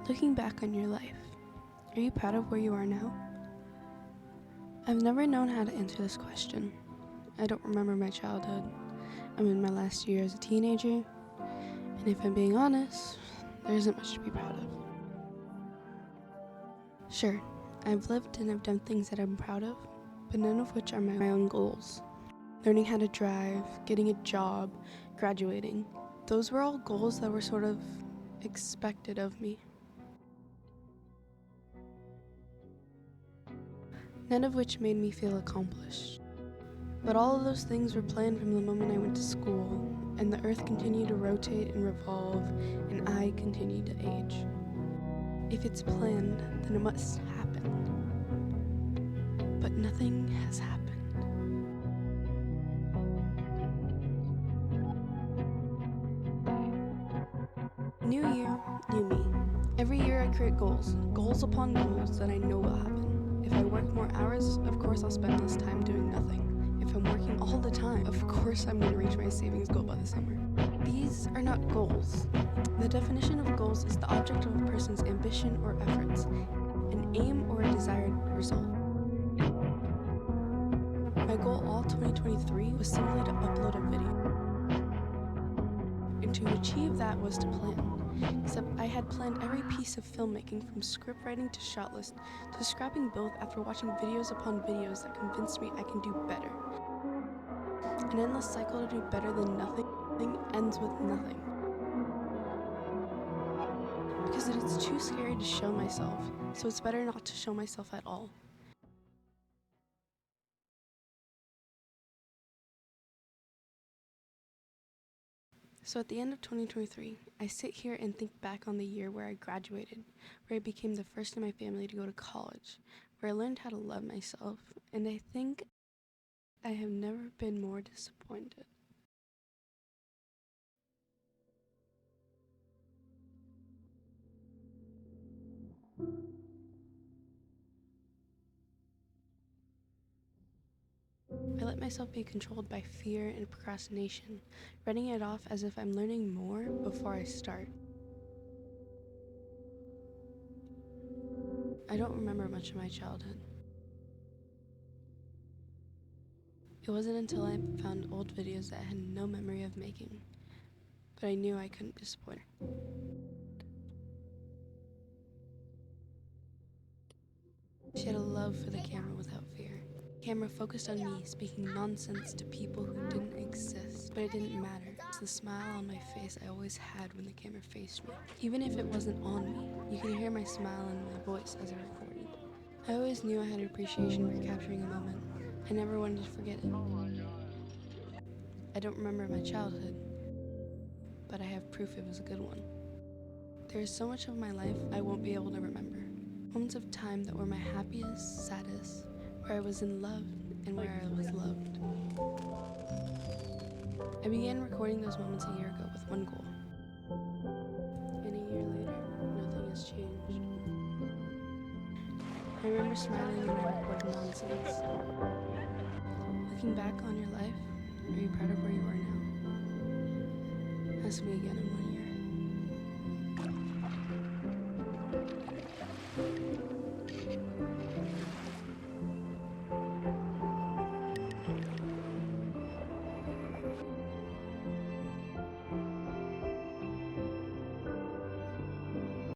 Looking back on your life, are you proud of where you are now? I've never known how to answer this question. I don't remember my childhood. I'm in my last year as a teenager, and if I'm being honest, there isn't much to be proud of. Sure, I've lived and I've done things that I'm proud of, but none of which are my own goals. Learning how to drive, getting a job, graduating. Those were all goals that were sort of expected of me. None of which made me feel accomplished. But all of those things were planned from the moment I went to school, and the earth continued to rotate and revolve, and I continued to age. If it's planned, then it must happen. But nothing has happened. New year, new me. Every year I create goals upon goals that I know will happen. If I work more hours, of course I'll spend less time doing nothing. If I'm working all the time, of course I'm going to reach my savings goal by the summer. These are not goals. The definition of goals is the object of a person's ambition or efforts, an aim or a desired result. My goal all 2023 was simply to upload a video. And to achieve that was to plan. Except I had planned every piece of filmmaking from script writing to shot list to scrapping both after watching videos upon videos that convinced me I can do better. An endless cycle to do better than nothing ends with nothing. Because it's too scary to show myself, so it's better not to show myself at all. So at the end of 2023, I sit here and think back on the year where I graduated, where I became the first in my family to go to college, where I learned how to love myself, and I think I have never been more disappointed. I let myself be controlled by fear and procrastination, writing it off as if I'm learning more before I start. I don't remember much of my childhood. It wasn't until I found old videos that I had no memory of making, but I knew I couldn't disappoint her. She had a love for the camera without fear. The camera focused on me, speaking nonsense to people who didn't exist, but it didn't matter. It's the smile on my face I always had when the camera faced me. Even if it wasn't on me, you could hear my smile and my voice as I recorded. I always knew I had appreciation for capturing a moment. I never wanted to forget it. I don't remember my childhood, but I have proof it was a good one. There is so much of my life I won't be able to remember. Moments of time that were my happiest, saddest, where I was in love and where I was loved. I began recording those moments a year ago with one goal. And a year later, nothing has changed. I remember smiling when I recorded nonsense. Looking back on your life, are you proud of where you are now? Ask me again in 1 year.